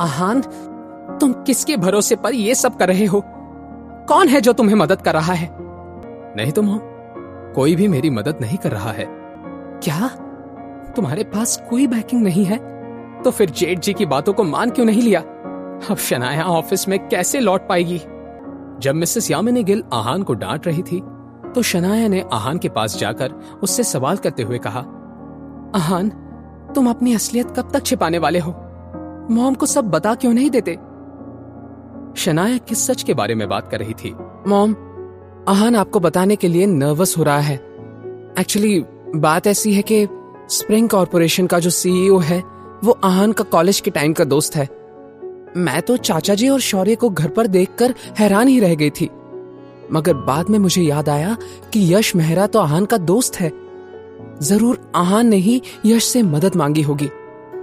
आहान, तुम किसके भरोसे पर ये सब कर रहे हो? कौन है जो तुम्हें मदद कर रहा है? नहीं तो मॉम, कोई भी मेरी मदद नहीं कर रहा है। क्या तुम्हारे पास कोई बैकिंग नहीं है? तो फिर जेठ जी की बातों को मान क्यों नहीं लिया? अब शनाया ऑफिस में कैसे लौट पाएगी? जब मिसेस यामिनी गिल आहान को डांट रही थी तो शनाया ने आहान के पास जाकर उससे सवाल करते हुए कहा, आहान, तुम अपनी असलियत कब तक छिपाने वाले हो? मॉम को सब बता क्यों नहीं देते? शनाया किस सच के बारे में बात कर रही थी? मॉम, आहान आपको बताने के लिए नर्वस हो रहा है। एक्चुअली बात ऐसी है कि स्प्रिंग कॉर्पोरेशन का जो सीईओ है वो आहान का कॉलेज के टाइम का दोस्त है। मैं तो चाचा जी और शौर्य को घर पर देखकर हैरान ही रह गई थी, मगर बाद में मुझे याद आया कि यश मेहरा तो आहान का दोस्त है। जरूर आहान ने ही यश से मदद मांगी होगी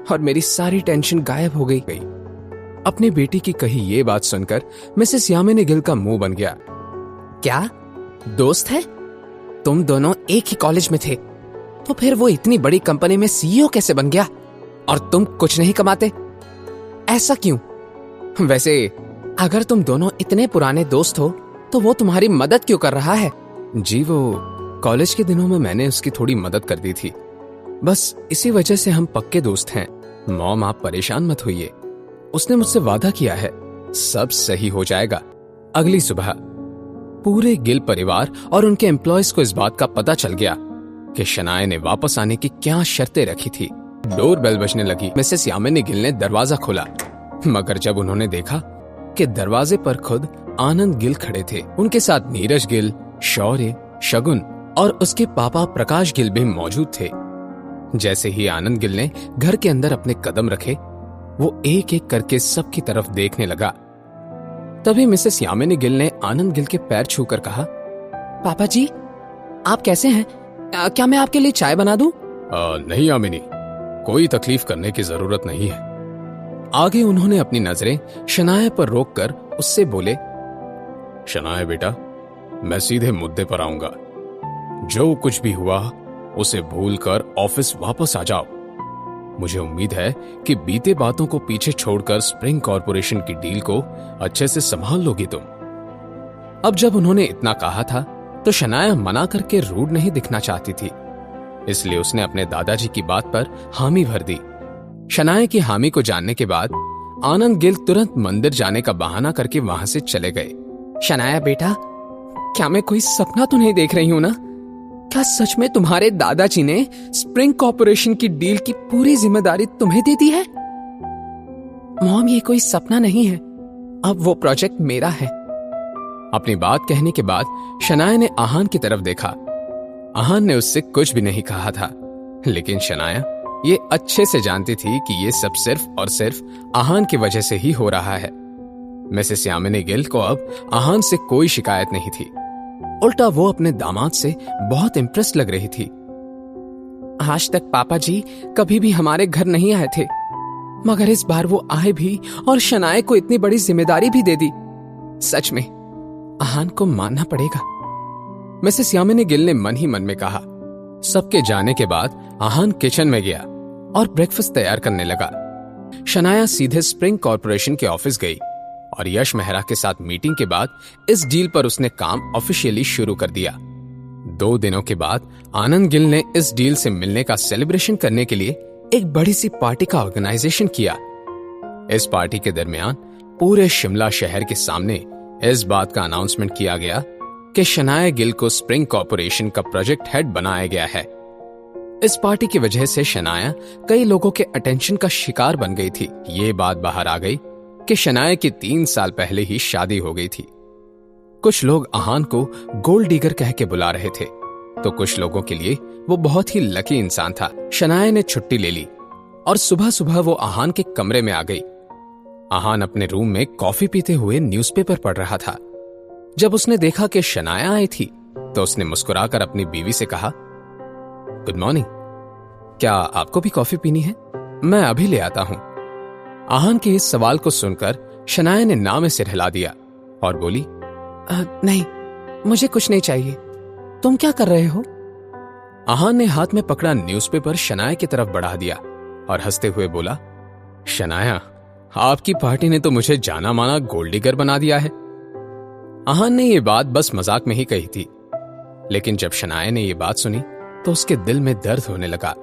और मेरी सारी टेंशन गायब हो गई। अपनी बेटी की कही ये बात सुनकर मिसेस यामिनी गिल का मुंह बन गया। क्या दोस्त है? तुम दोनों एक ही कॉलेज में थे, तो फिर वो इतनी बड़ी कंपनी में सीईओ कैसे बन गया और तुम कुछ नहीं कमाते? ऐसा क्यों? वैसे अगर तुम दोनों इतने पुराने दोस्त हो तो वो तुम्हारी मदद क्यों कर रहा है? जी, वो कॉलेज के दिनों में मैंने उसकी थोड़ी मदद कर दी थी, बस इसी वजह से हम पक्के दोस्त हैं। मॉम, आप परेशान मत होइए, उसने मुझसे वादा किया है, सब सही हो जाएगा। अगली सुबह पूरे गिल परिवार और उनके एम्प्लॉयज को इस बात का पता चल गया कि शनाया ने वापस आने की क्या शर्तें रखी थी। डोर बेल बजने लगी। मिसेस यामिनी गिल ने दरवाजा खोला, मगर जब उन्होंने देखा कि दरवाजे पर खुद आनंद गिल खड़े थे, उनके साथ नीरज गिल, शौर्य, शगुन और उसके पापा प्रकाश गिल भी मौजूद थे। जैसे ही आनंद गिल ने घर के अंदर अपने कदम रखे, वो एक एक करके सबकी तरफ देखने लगा। तभी मिसेस यामिनी गिल ने आनंद गिल के पैर छूकर कहा, पापा जी, आप कैसे हैं? क्या मैं आपके लिए चाय बना दूं? नहीं यामिनी, कोई तकलीफ करने की जरूरत नहीं है। आगे उन्होंने अपनी नजरें शनाया पर रोककर उससे बोले, शनाया बेटा, मैं सीधे मुद्दे पर आऊंगा। जो कुछ भी हुआ उसे भूलकर ऑफिस वापस आ जाओ। मुझे उम्मीद है कि बीते बातों को पीछे छोड़कर स्प्रिंग कॉर्पोरेशन की डील को अच्छे से संभाल लोगी तुम। अब जब उन्होंने इतना कहा था तो शनाया मना करके रूड नहीं दिखना चाहती थी, इसलिए उसने अपने दादाजी की बात पर हामी भर दी। शनाया की हामी को जानने के बाद आनंद गिल तुरंत मंदिर जाने का बहाना करके वहां से चले गए। शनाया बेटा, क्या मैं कोई सपना तो नहीं देख रही हूं ना? क्या सच में तुम्हारे दादाजी ने स्प्रिंग कॉर्पोरेशन की डील की पूरी जिम्मेदारी तुम्हें दे दी है? मॉम, ये कोई सपना नहीं है, अब वो प्रोजेक्ट मेरा है। अपनी बात कहने के बाद शनाया ने आहान की तरफ देखा। आहान ने उससे कुछ भी नहीं कहा था, लेकिन शनाया ये अच्छे से जानती थी कि ये सब सिर्फ और सिर्फ आहान की वजह से ही हो रहा है। मिसेस यामिनी गिल को अब आहान से कोई शिकायत नहीं थी, उल्टा वो अपने दामाद से बहुत इम्प्रेस लग रही थी। आज तक पापा जी कभी भी हमारे घर नहीं आए थे, मगर इस बार वो आए भी और शनाया को इतनी बड़ी जिम्मेदारी भी दे दी। सच में आहान को मानना पड़ेगा, मिसेस यामिनी गिल ने मन ही मन में कहा। सबके जाने के बाद आहान किचन में गया और ब्रेकफास्ट तैयार करने लगा। शनाया सीधे स्प्रिंग कॉर्पोरेशन के ऑफिस गई और यश मेहरा के साथ मीटिंग के बाद इस डील पर उसने काम ऑफिशियली शुरू कर दिया। 2 दिनों के बाद आनंद गिल ने इस डील से मिलने का सेलिब्रेशन करने के लिए एक बड़ी सी पार्टी का ऑर्गेनाइजेशन किया। इस पार्टी के दरमियान पूरे शिमला शहर के सामने इस बात का अनाउंसमेंट किया गया कि शनाया गिल को स्प्रिंग कॉर्पोरेशन का प्रोजेक्ट हेड बनाया गया है। इस पार्टी की वजह से शनाया कई लोगों के अटेंशन का शिकार बन गई थी। ये बात बाहर आ गई कि शनाया की 3 साल पहले ही शादी हो गई थी। कुछ लोग आहान को गोल्ड डिगर कह के बुला रहे थे, तो कुछ लोगों के लिए वो बहुत ही लकी इंसान था। शनाया ने छुट्टी ले ली और सुबह सुबह वो आहान के कमरे में आ गई। आहान अपने रूम में कॉफी पीते हुए न्यूज़पेपर पढ़ रहा था। जब उसने देखा कि शनाया आई थी तो उसने मुस्कुराकर अपनी बीवी से कहा, गुड मॉर्निंग, क्या आपको भी कॉफी पीनी है? मैं अभी ले आता हूं। आहान के इस सवाल को सुनकर शनाया ने ना में सिर हिला दिया और बोली, नहीं, मुझे कुछ नहीं चाहिए। तुम क्या कर रहे हो? आहान ने हाथ में पकड़ा न्यूज़पेपर शनाया की तरफ बढ़ा दिया और हंसते हुए बोला, शनाया, आपकी पार्टी ने तो मुझे जाना माना गोल्ड डिगर बना दिया है। आहान ने यह बात बस मजाक में ही कही थी, लेकिन जब शनाया ने यह बात सुनी तो उसके दिल में दर्द होने लगा।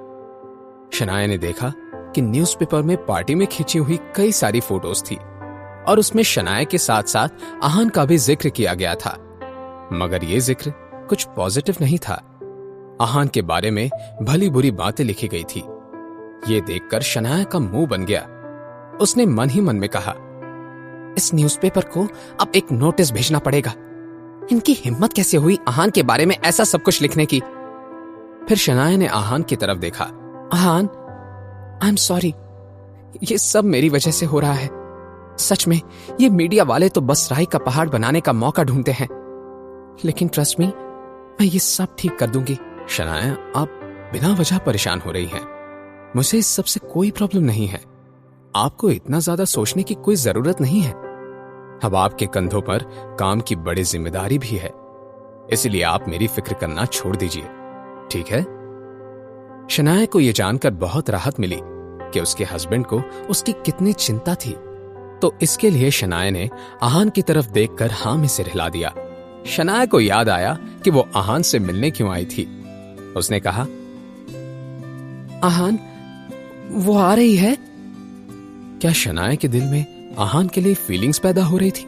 शनाया ने देखा कि न्यूज़पेपर में पार्टी में खींची हुई कई सारी फोटोज थी और उसमें शनाया के साथ साथ आहान का भी जिक्र किया गया था, मगर यह जिक्र कुछ पॉजिटिव नहीं था। आहान के बारे में भली बुरी बातें लिखी गई थी। यह देखकर शनाया का मुंह बन गया। उसने मन ही मन में कहा, इस न्यूज़पेपर को अब एक नोटिस भेजना पड़ेगा। इनकी हिम्मत कैसे हुई आहान के बारे में ऐसा सब कुछ लिखने की। फिर शनाया ने आहान की तरफ देखा। आहान, आई एम सॉरी, ये सब मेरी वजह से हो रहा है। सच में ये मीडिया वाले तो बस राई का पहाड़ बनाने का मौका ढूंढते हैं, लेकिन ट्रस्ट मी, मैं ये सब ठीक कर दूंगी। शनाया, आप बिना वजह परेशान हो रही हैं। मुझे इस सब से कोई प्रॉब्लम नहीं है। आपको इतना ज्यादा सोचने की कोई जरूरत नहीं है। अब आपके कंधों पर काम की बड़ी जिम्मेदारी भी है, इसलिए आप मेरी फिक्र करना छोड़ दीजिए, ठीक है? शनाया को यह जानकर बहुत राहत मिली कि उसके हस्बैंड को उसकी कितनी चिंता थी, तो इसके लिए शनाया ने आहान की तरफ देखकर हाँ में सिर हिला दिया। शनाया को याद आया कि वो आहान से मिलने क्यों आई थी। उसने कहा, आहान, वो आ रही है? क्या शनाया के दिल में आहान के लिए फीलिंग्स पैदा हो रही थी?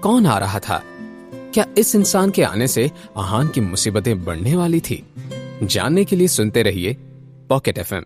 कौन आ रहा था? क्या इस इंसान के आने से आहान की मुसीबतें बढ़ने वाली थी? जानने के लिए सुनते रहिए पॉकेट FM।